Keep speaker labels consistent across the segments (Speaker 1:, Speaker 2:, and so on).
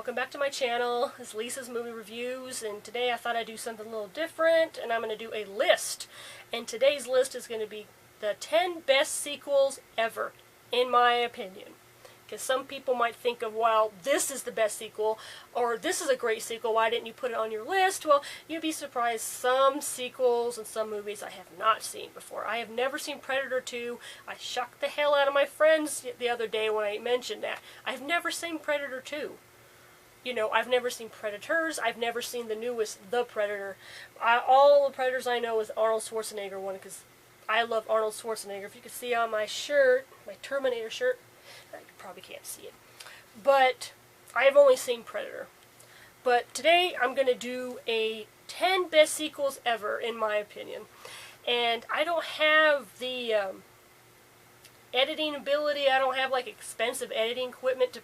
Speaker 1: welcome back to my channel. It's Lisa's Movie Reviews, and today I thought I'd do something a little different, and I'm going to do a list. And today's list is going to be the 10 best sequels ever, in my opinion. Because some people might think of, well, this is the best sequel, or this is a great sequel, why didn't you put it on your list? Well, you'd be surprised, some sequels and some movies I have not seen before. I have never seen Predator 2. I shocked the hell out of my friends the other day when I mentioned that. I've never seen Predator 2. You know, I've never seen Predators. I've never seen the newest, The Predator. All the Predators I know is Arnold Schwarzenegger one, because I love Arnold Schwarzenegger. If you could see on my shirt, my Terminator shirt, you probably can't see it. But I have only seen Predator. But today I'm going to do a 10 best sequels ever, in my opinion. And I don't have the editing ability. I don't have like expensive editing equipment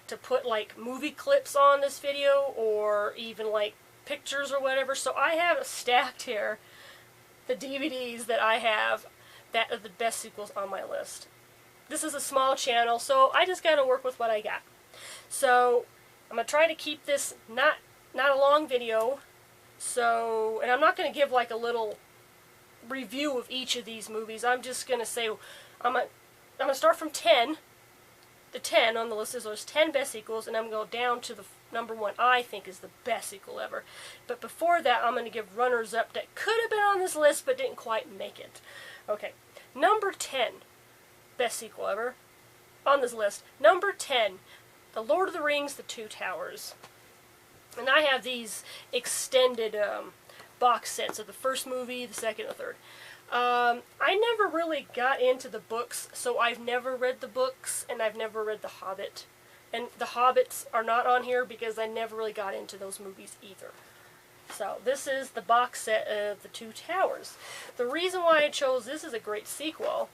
Speaker 1: to put like movie clips on this video, or even like pictures or whatever. So I have stacked here the DVDs that I have that are the best sequels on my list. This is a small channel, so I just got to work with what I got. So I'm going to try to keep this not a long video. So, and I'm not going to give like a little review of each of these movies. I'm just going to say, I'm going to start from 10. The 10 on the list is those 10 best sequels, and I'm going to go down to the number one I think is the best sequel ever. But before that, I'm going to give runners-up that could have been on this list but didn't quite make it. Okay, number 10. Best sequel ever on this list. Number 10, The Lord of the Rings, The Two Towers. And I have these extended box sets of the first movie, the second, and the third. I never really got into the books, so I've never read the books, and I've never read The Hobbit. And The Hobbits are not on here because I never really got into those movies either. So this is the box set of The Two Towers. The reason why I chose this as a great sequel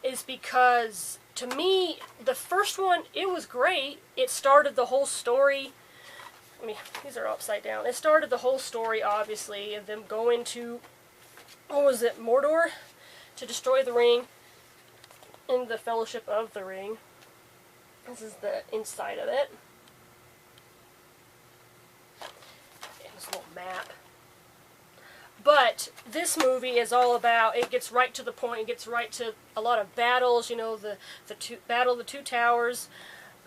Speaker 1: is because, to me, the first one, it was great. It started the whole story. I mean, these are upside down. It started the whole story, obviously, of them going to, what was it, Mordor? To destroy the ring in the Fellowship of the Ring. This is the inside of it. And this little map. But this movie is all about, it gets right to the point, it gets right to a lot of battles, you know, the Battle of the Two Towers.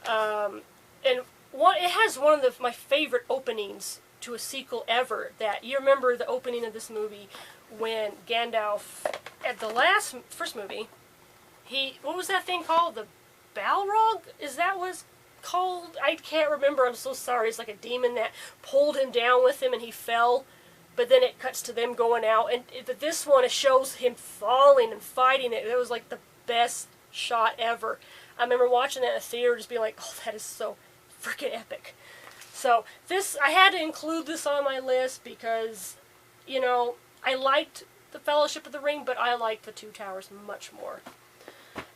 Speaker 1: And it has one of my favorite openings to a sequel ever. That you remember the opening of this movie when Gandalf, at the first movie, what was that thing called? The Balrog? Is that what it's called? I can't remember, I'm so sorry. It's like a demon that pulled him down with him and he fell. But then it cuts to them going out, and this one, it shows him falling and fighting it. It was like the best shot ever. I remember watching that in a theater, just being like, oh, that is so freaking epic. So I had to include this on my list because, you know, I liked the Fellowship of the Ring, but I liked the Two Towers much more.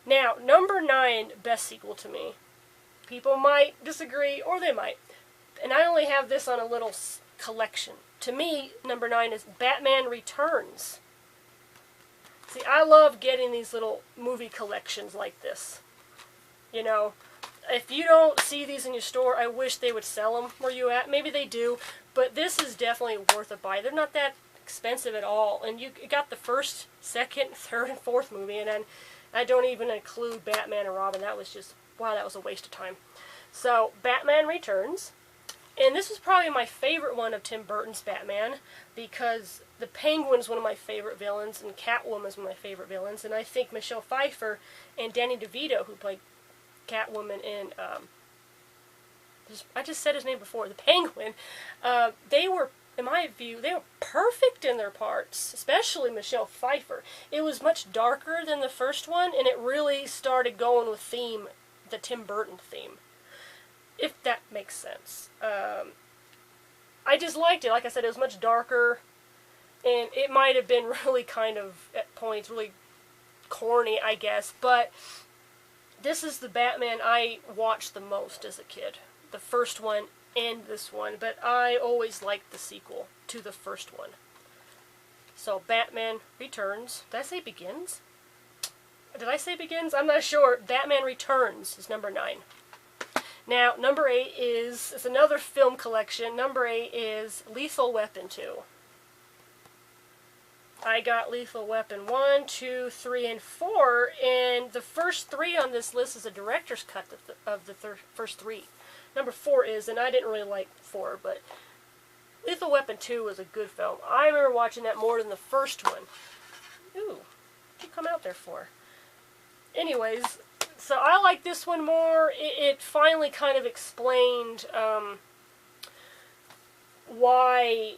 Speaker 1: Now, number 9, best sequel to me. People might disagree, or they might. And I only have this on a little collection. To me, number 9 is Batman Returns. See, I love getting these little movie collections like this. You know, if you don't see these in your store, I wish they would sell them where you at. Maybe they do, but this is definitely worth a buy. They're not that expensive at all. And you got the first, second, third, and fourth movie, and then I don't even include Batman and Robin. That was just, wow, that was a waste of time. So, Batman Returns. And this was probably my favorite one of Tim Burton's Batman, because the Penguin is one of my favorite villains, and Catwoman is one of my favorite villains, and I think Michelle Pfeiffer and Danny DeVito, who played Catwoman in, I just said his name before, the Penguin, they were, in my view, they were perfect in their parts, especially Michelle Pfeiffer. It was much darker than the first one, and it really started going with the Tim Burton theme. If that makes sense. I just liked it. Like I said, it was much darker, and it might have been really kind of, at points, really corny, I guess, but this is the Batman I watched the most as a kid. The first one and this one, but I always liked the sequel to the first one. So, Batman Returns. Did I say Begins? Did I say Begins? I'm not sure. Batman Returns is number 9. Now, number 8 is another film collection. Number 8 is Lethal Weapon 2. I got Lethal Weapon 1, 2, 3, and 4, and the first 3 on this list is a director's cut of the first 3. Number 4 is, and I didn't really like 4, but Lethal Weapon 2 was a good film. I remember watching that more than the first one. Ooh, what you come out there for? Anyways, so I like this one more. It finally kind of explained why...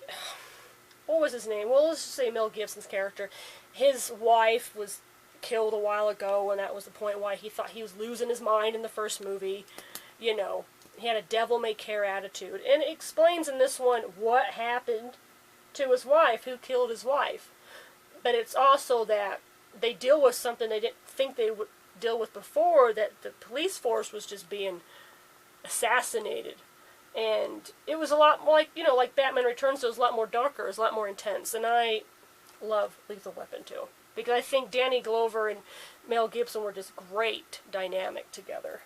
Speaker 1: What was his name? Well, let's just say Mel Gibson's character. His wife was killed a while ago, and that was the point why he thought he was losing his mind in the first movie. You know, he had a devil-may-care attitude. And it explains in this one what happened to his wife, who killed his wife. But it's also that they deal with something they didn't think they would deal with before, that the police force was just being assassinated. And it was a lot more like, like Batman Returns, so it was a lot more darker, it was a lot more intense. And I love Lethal Weapon 2. Because I think Danny Glover and Mel Gibson were just great dynamic together.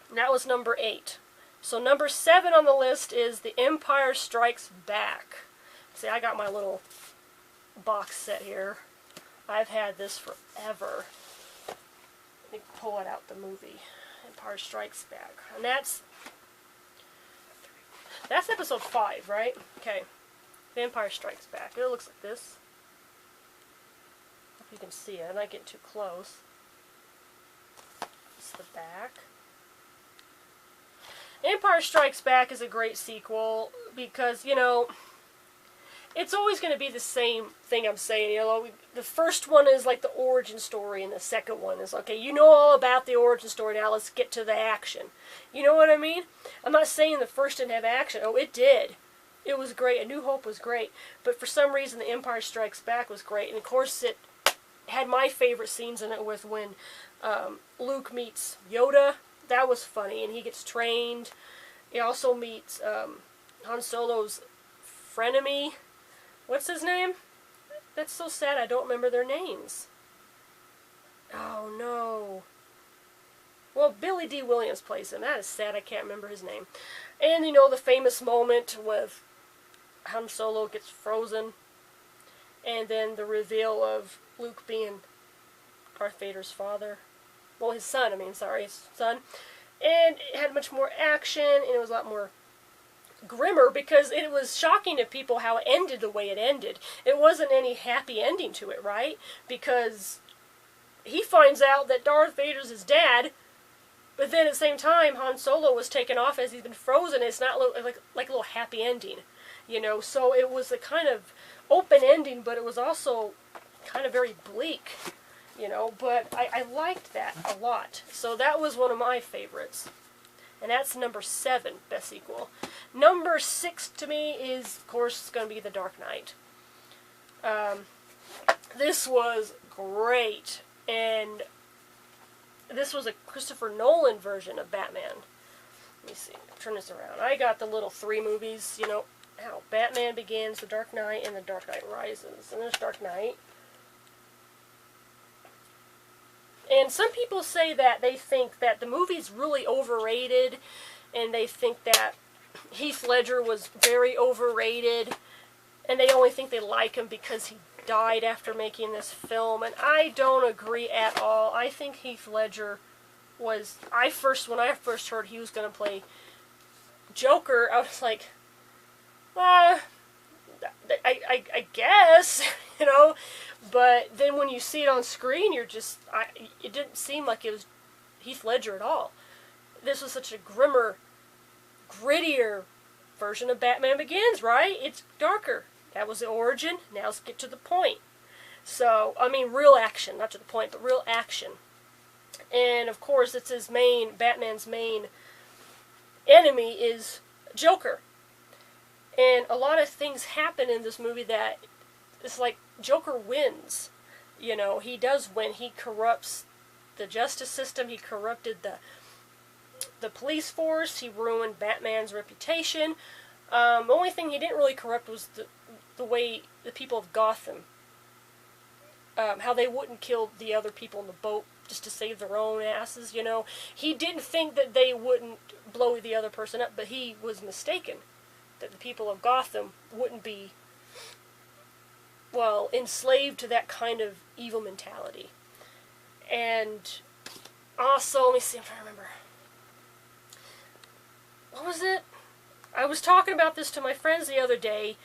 Speaker 1: And that was number 8. So number 7 on the list is The Empire Strikes Back. See, I got my little box set here. I've had this forever. Let me pull it out, the movie. Empire Strikes Back. And that's episode 5, right? Okay. The Empire Strikes Back. It looks like this. Hope you can see it. I'm not getting too close. It's the back. Empire Strikes Back is a great sequel because, it's always going to be the same thing I'm saying. The first one is like the origin story, and the second one is, okay, you know all about the origin story, now let's get to the action. You know what I mean? I'm not saying the first didn't have action. Oh, it did. It was great. A New Hope was great. But for some reason, The Empire Strikes Back was great. And of course, it had my favorite scenes in it with when Luke meets Yoda. That was funny, and he gets trained. He also meets Han Solo's frenemy. What's his name? That's so sad, I don't remember their names. Oh, no. Well, Billy D. Williams plays him. That is sad, I can't remember his name. And, the famous moment with Han Solo gets frozen. And then the reveal of Luke being Darth Vader's father. Well, his son, his son. And it had much more action, and it was a lot more grimmer because it was shocking to people how it ended the way it ended. It wasn't any happy ending to it, right? Because he finds out that Darth Vader's his dad, but then at the same time, Han Solo was taken off as he's been frozen. It's not like a little happy ending, So it was a kind of open ending, but it was also kind of very bleak, But I liked that a lot. So that was one of my favorites. And that's number 7, best sequel. Number 6 to me is, of course, going to be The Dark Knight. This was great. And this was a Christopher Nolan version of Batman. Let me see. Turn this around. I got the little 3 movies, Batman Begins, The Dark Knight, and The Dark Knight Rises. And there's Dark Knight. And some people say that they think that the movie's really overrated, and they think that Heath Ledger was very overrated, and they only think they like him because he died after making this film, and I don't agree at all. I think Heath Ledger was, when I first heard he was going to play Joker, I was like, I guess, but then when you see it on screen, it didn't seem like it was Heath Ledger at all. This was such a grimmer, grittier version of Batman Begins, right? It's darker. That was the origin. Now let's get to the point. So, real action, not to the point, but real action. And of course, it's Batman's main enemy is Joker. And a lot of things happen in this movie that it's like Joker wins. He does win. He corrupts the justice system. He corrupted the police force. He ruined Batman's reputation. The only thing he didn't really corrupt was the way the people of Gotham, how they wouldn't kill the other people in the boat just to save their own asses, you know. He didn't think that they wouldn't blow the other person up, but he was mistaken. That the people of Gotham wouldn't be, well, enslaved to that kind of evil mentality. And also, let me see, I'm trying to remember. What was it? I was talking about this to my friends the other day,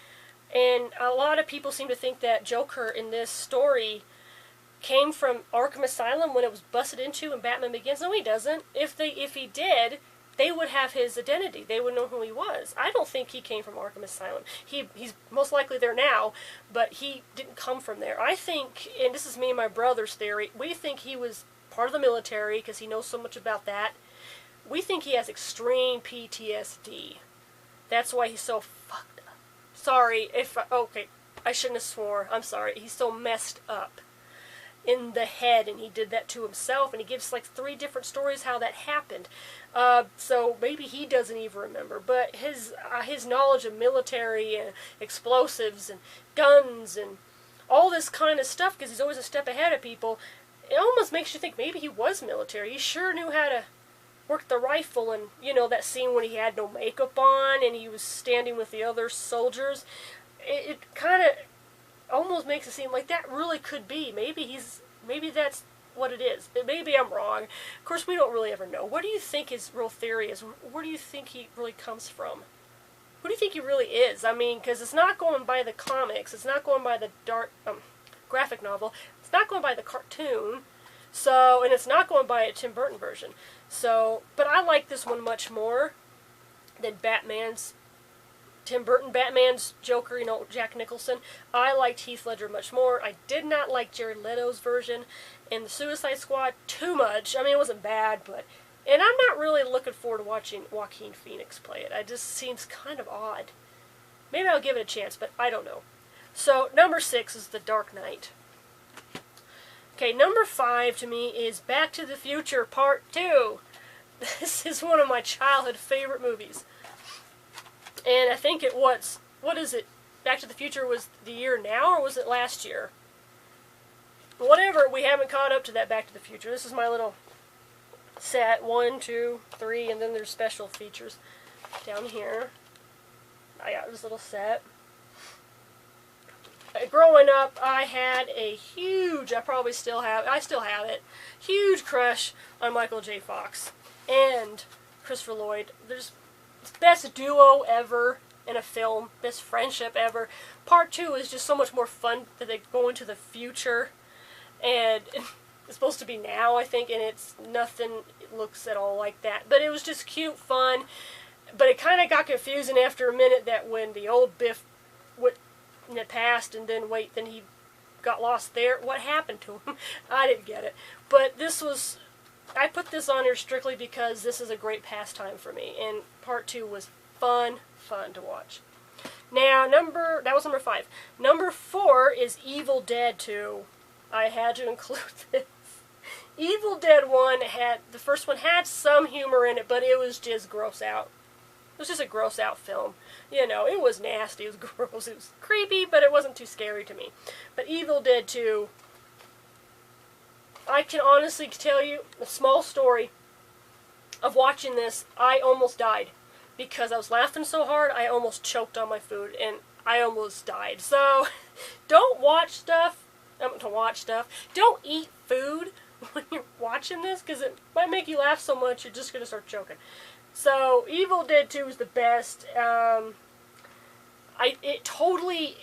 Speaker 1: and a lot of people seem to think that Joker in this story came from Arkham Asylum when it was busted into in Batman Begins. No, he doesn't. If he did, they would have his identity. They would know who he was. I don't think he came from Arkham Asylum. He's most likely there now, but he didn't come from there. I think, and this is me and my brother's theory, we think he was part of the military because he knows so much about that. We think he has extreme PTSD. That's why he's so fucked up. Sorry, okay, I shouldn't have swore. I'm sorry. He's so messed up in the head, and he did that to himself, and he gives like 3 different stories how that happened. So maybe he doesn't even remember, but his knowledge of military and explosives and guns and all this kind of stuff, because he's always a step ahead of people, it almost makes you think maybe he was military. He sure knew how to work the rifle, and you know that scene when he had no makeup on and he was standing with the other soldiers. It kind of almost makes it seem like that really could be. Maybe that's what it is. Maybe I'm wrong. Of course, we don't really ever know. What do you think his real theory is? Where do you think he really comes from? Who do you think he really is? I mean, because it's not going by the comics. It's not going by the graphic novel. It's not going by the cartoon. So, and it's not going by a Tim Burton version. So, but I like this one much more than Tim Burton Batman's Joker, you know, Jack Nicholson. I liked Heath Ledger much more. I did not like Jared Leto's version in the Suicide Squad too much. I mean, it wasn't bad, but... And I'm not really looking forward to watching Joaquin Phoenix play it. It just seems kind of odd. Maybe I'll give it a chance, but I don't know. So, number 6 is The Dark Knight. Okay, number 5 to me is Back to the Future Part 2. This is one of my childhood favorite movies. And I think it was, what is it? Back to the Future was the year now, or was it last year? Whatever, we haven't caught up to that Back to the Future. This is my little set, 1, 2, 3, and then there's special features down here. I got this little set. Growing up, I had a huge, I still have it, huge crush on Michael J. Fox and Christopher Lloyd. There's best duo ever in a film, best friendship ever. Part 2 is just so much more fun that they go into the future, and it's supposed to be now, I think, and it's nothing looks at all like that. But it was just cute, fun, but it kind of got confusing after a minute that when the old Biff went in the past and then he got lost there, what happened to him? I didn't get it. But I put this on here strictly because this is a great pastime for me, and Part 2 was fun to watch. Now, that was number 5. Number 4 is Evil Dead 2. I had to include this. Evil Dead 1 the first one had some humor in it, but it was just gross out. It was just a gross out film. You know, it was nasty, it was gross, it was creepy, but it wasn't too scary to me. But Evil Dead 2, I can honestly tell you a small story of watching this. I almost died because I was laughing so hard I almost choked on my food and I almost died. So don't watch stuff. Don't eat food when you're watching this because it might make you laugh so much you're just going to start choking. So Evil Dead 2 is the best. It totally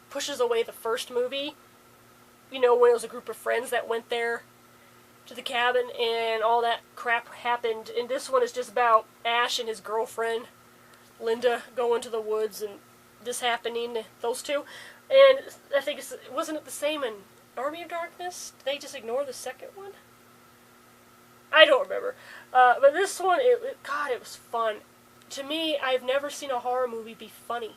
Speaker 1: pushes away the first movie. You know, when it was a group of friends that went there to the cabin and all that crap happened. And this one is just about Ash and his girlfriend, Linda, going to the woods and this happening to those two. And I think wasn't it the same in Army of Darkness? Did they just ignore the second one? I don't remember. But this one, God, it was fun. To me, I've never seen a horror movie be funny.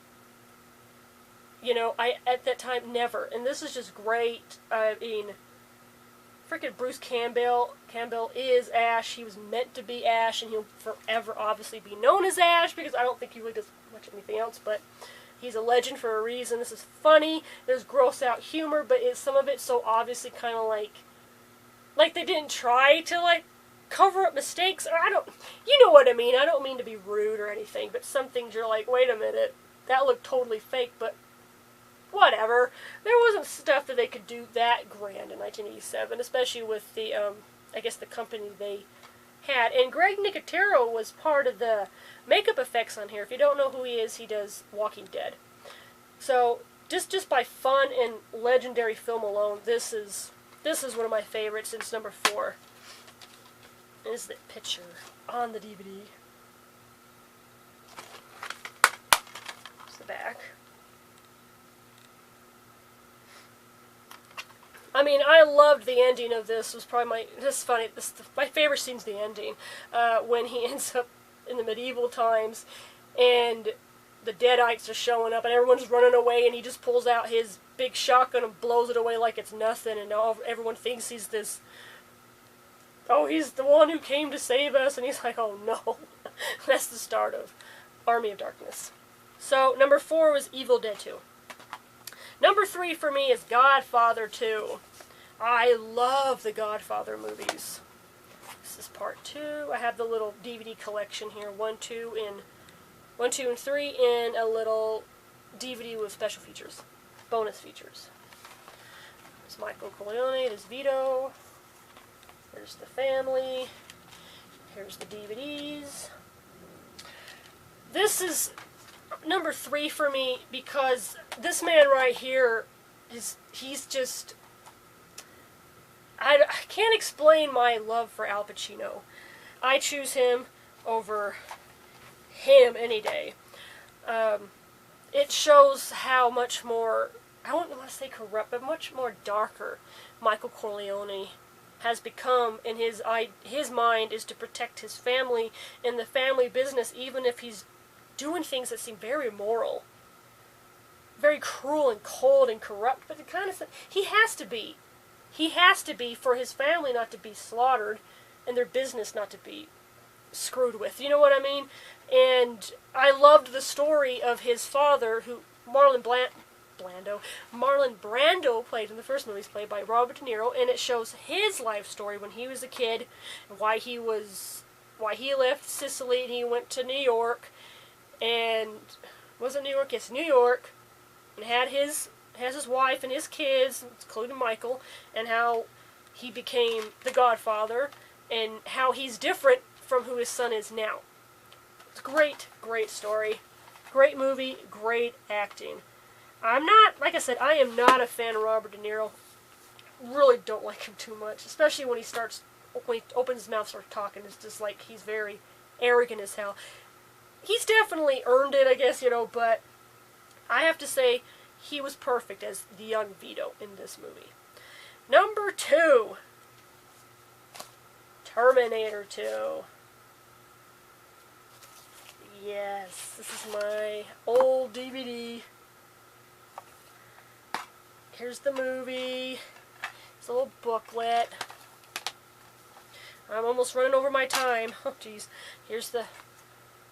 Speaker 1: You know, at that time, never. And this is just great. I mean, freaking Bruce Campbell is Ash. He was meant to be Ash, and he'll forever obviously be known as Ash, because I don't think he really does much anything else, but he's a legend for a reason. This is funny. There's gross out humor, but some of it's so obviously kind of like like they didn't try to like cover up mistakes, or I don't, you know what I mean. I don't mean to be rude or anything, but some things you're like, wait a minute, that looked totally fake, but whatever. There wasn't stuff that they could do that grand in 1987, especially with the, I guess the company they had. And Greg Nicotero was part of the makeup effects on here. If you don't know who he is, he does Walking Dead. So just by fun and legendary film alone, this is one of my favorites. It's number 4. Is the picture on the DVD. It's the back. I mean, I loved the ending of this. It was probably my favorite scene's the ending, when he ends up in the medieval times, and the Deadites are showing up, and everyone's running away, and he just pulls out his big shotgun and blows it away like it's nothing, and everyone thinks he's this, oh, he's the one who came to save us, and he's like, oh no. That's the start of Army of Darkness. So, number 4 was Evil Dead 2. Number 3 for me is Godfather 2. I love the Godfather movies. This is part 2. I have the little DVD collection here, 1, 2, and 3, in a little DVD with special features, bonus features. There's Michael Corleone, there's Vito, there's the family, here's the DVDs. This is number 3 for me because this man right here he's just, I can't explain my love for Al Pacino. I choose him over him any day. It shows how much more, I don't want to say corrupt, but much more darker Michael Corleone has become, and his mind is to protect his family and the family business, even if he's doing things that seem very immoral, very cruel and cold and corrupt. But the kind of he has to be for his family not to be slaughtered and their business not to be screwed with. You know what I mean? And I loved the story of his father, who Marlon Brando played in the first movie. He's played by Robert De Niro, and it shows his life story when he was a kid, and why he left Sicily and he went to New York, and was it New York? Yes, New York, and has his wife and his kids, including Michael, and how he became the Godfather, and how he's different from who his son is now. It's a great, great story, great movie, great acting. I'm not, like I said, I am not a fan of Robert De Niro. Really don't like him too much, especially when he opens his mouth and starts talking. It's just like he's very arrogant as hell. He's definitely earned it, I guess, but I have to say he was perfect as the young Vito in this movie. Number 2, Terminator 2. Yes, this is my old DVD. Here's the movie. It's a little booklet. I'm almost running over my time. Oh, jeez. Here's the,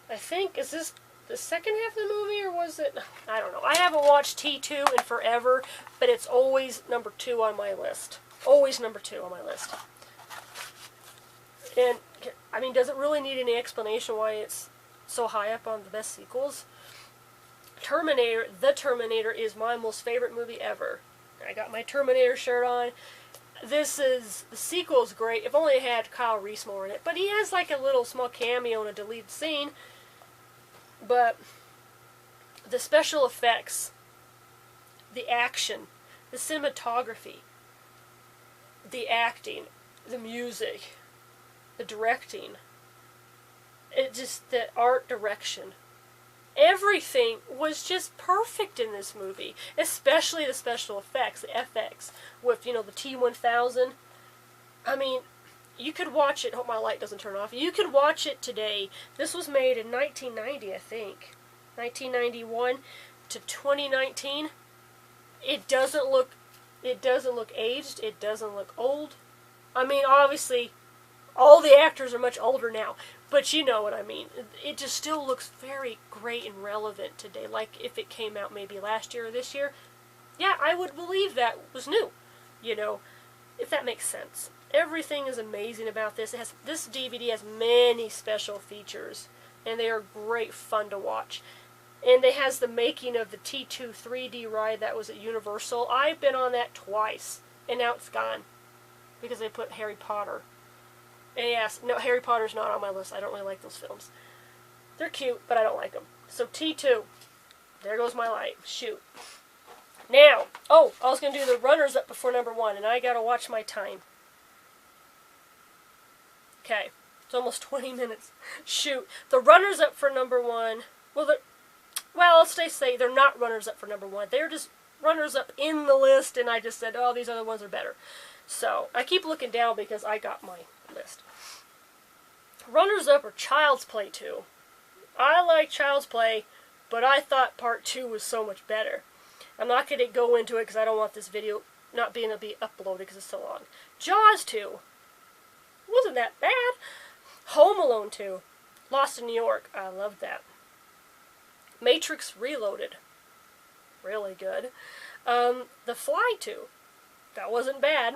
Speaker 1: I think, is this the second half of the movie, or was it? I don't know. I haven't watched T2 in forever, but it's always number 2 on my list. Always number 2 on my list. And, I mean, does it really need any explanation why it's so high up on the best sequels? The Terminator is my most favorite movie ever. I got my Terminator shirt on. The sequel is great. If only it had Kyle Reese more in it. But he has like a little small cameo in a deleted scene. But the special effects, the action, the cinematography, the acting, the music, the directing, the art direction, everything was just perfect in this movie, especially the special effects, the FX, with, the T-1000. I mean, you could watch it, hope my light doesn't turn off, you could watch it today. This was made in 1990, I think, 1991 to 2019. It doesn't look aged, it doesn't look old. I mean, obviously, all the actors are much older now, but you know what I mean. It just still looks very great and relevant today. Like if it came out maybe last year or this year, yeah, I would believe that was new, if that makes sense. Everything is amazing about this. This DVD has many special features, and they are great fun to watch. And it has the making of the T2 3D ride that was at Universal. I've been on that twice, and now it's gone because they put Harry Potter. And yes, no, Harry Potter's not on my list. I don't really like those films. They're cute, but I don't like them. So T2, there goes my light. Shoot. Now, I was going to do the runners-up before number 1, and I got to watch my time. Okay, it's almost 20 minutes. Shoot. The runners-up for number 1, let's say they're not runners-up for number 1. They're just runners-up in the list, and I just said, oh, these other ones are better. So, I keep looking down because I got my list. Runners-up are Child's Play 2. I like Child's Play, but I thought Part 2 was so much better. I'm not going to go into it because I don't want this video not being able to be uploaded because it's so long. Jaws 2. Wasn't that bad. Home Alone 2. Lost in New York. I loved that. Matrix Reloaded. Really good. The Fly 2. That wasn't bad.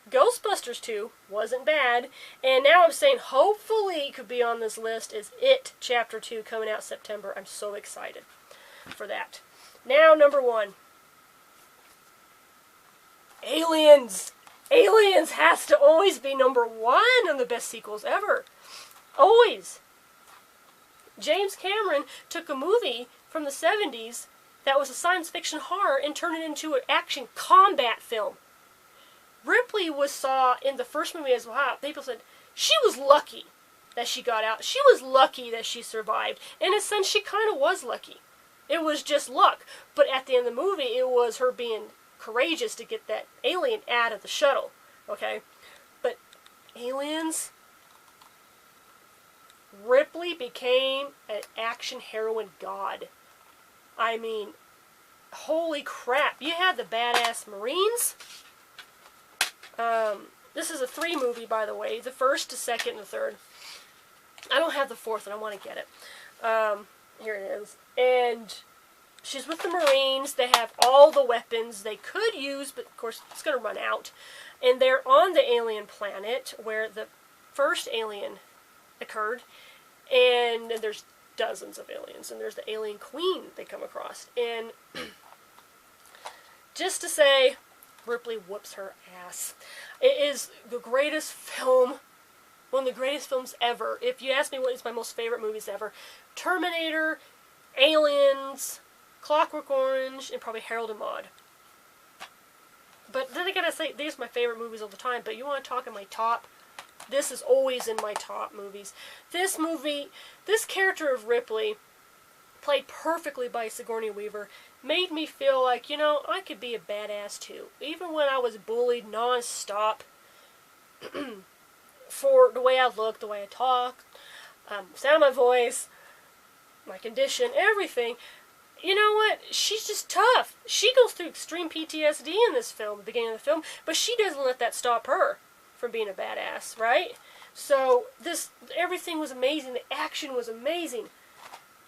Speaker 1: Ghostbusters 2 wasn't bad. And now I'm saying hopefully it could be on this list is It Chapter 2 coming out September. I'm so excited for that. Now, number 1. Aliens. Aliens has to always be number 1 on the best sequels ever. Always. James Cameron took a movie from the 70s that was a science fiction horror and turned it into an action combat film. Ripley saw in the first movie as well. People said she was lucky that she got out. She was lucky that she survived. In a sense, she kind of was lucky. It was just luck. But at the end of the movie, it was her being courageous to get that alien out of the shuttle. Okay? But aliens, Ripley became an action heroine god. I mean, holy crap. You had the badass Marines. This is a 3 movie, by the way. The first, the second, and the third. I don't have the 4th, and I want to get it. Here it is. And she's with the Marines. They have all the weapons they could use, but of course it's going to run out. And they're on the alien planet where the first alien occurred. And there's dozens of aliens. And there's the alien queen they come across. And just to say, Ripley whoops her ass. It is the greatest film, one of the greatest films ever. If you ask me what is my most favorite movies ever, Terminator, Aliens, Clockwork Orange, and probably Harold and Maude. But then I gotta say, these are my favorite movies all the time, but you want to talk in my top, this is always in my top movies. This movie, this character of Ripley, played perfectly by Sigourney Weaver, made me feel like, you know, I could be a badass too. Even when I was bullied non-stop for the way I look, the way I talk, sound of my voice, my condition, everything. You know what? She's just tough. She goes through extreme PTSD in this film, the beginning of the film, but she doesn't let that stop her from being a badass, right? So, everything was amazing. The action was amazing.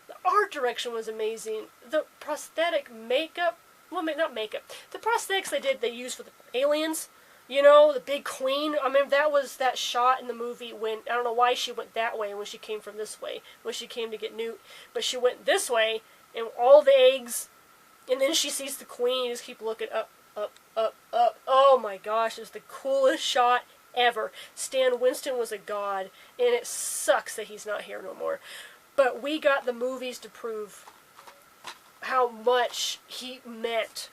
Speaker 1: The art direction was amazing. The prosthetic makeup, well, not makeup, the prosthetics they used for the aliens, you know, the big queen. I mean, that was that shot in the movie when, I don't know why she went that way when she came from this way, when she came to get Newt, but she went this way, and all the eggs, and then she sees the queen, you just keep looking up, up, up, up. Oh my gosh, it's the coolest shot ever. Stan Winston was a god, and it sucks that he's not here no more. But we got the movies to prove how much he meant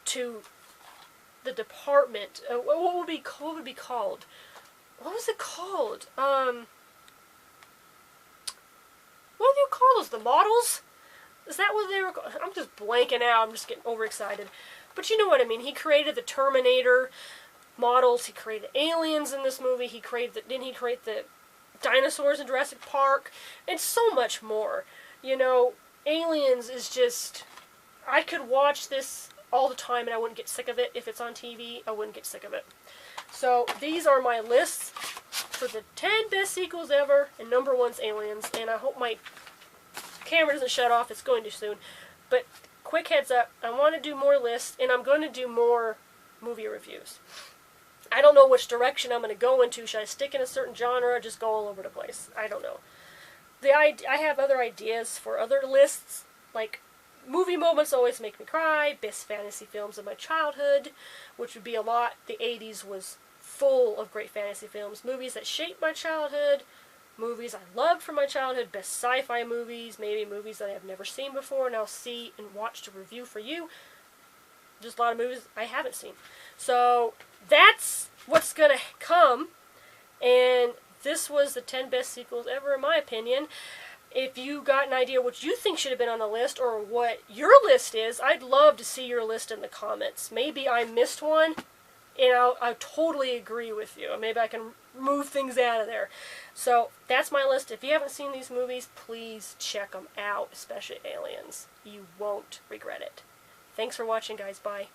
Speaker 1: to the department. What would be called? What was it called? What do you call those? The models? Is that what they were called? I'm just blanking out. I'm just getting overexcited. But you know what I mean. He created the Terminator models. He created aliens in this movie. Didn't he create the dinosaurs in Jurassic Park? And so much more. You know, Aliens is just... I could watch this all the time and I wouldn't get sick of it. If it's on TV, I wouldn't get sick of it. So, these are my lists for the 10 best sequels ever, and number 1's Aliens, and I hope my camera doesn't shut off. It's going to soon. But, quick heads up, I want to do more lists, and I'm going to do more movie reviews. I don't know which direction I'm going to go into. Should I stick in a certain genre or just go all over the place? I don't know. I have other ideas for other lists, like movie moments always make me cry, best fantasy films of my childhood, which would be a lot. The 80s was full of great fantasy films, movies that shaped my childhood, movies I loved from my childhood, best sci-fi movies, maybe movies that I have never seen before and I'll see and watch to review for you. Just a lot of movies I haven't seen. So that's what's going to come, and this was the 10 best sequels ever in my opinion. If you got an idea what you think should have been on the list or what your list is, I'd love to see your list in the comments. Maybe I missed one, and I totally agree with you. Maybe I can move things out of there. So that's my list. If you haven't seen these movies, please check them out, especially Aliens. You won't regret it. Thanks for watching, guys. Bye.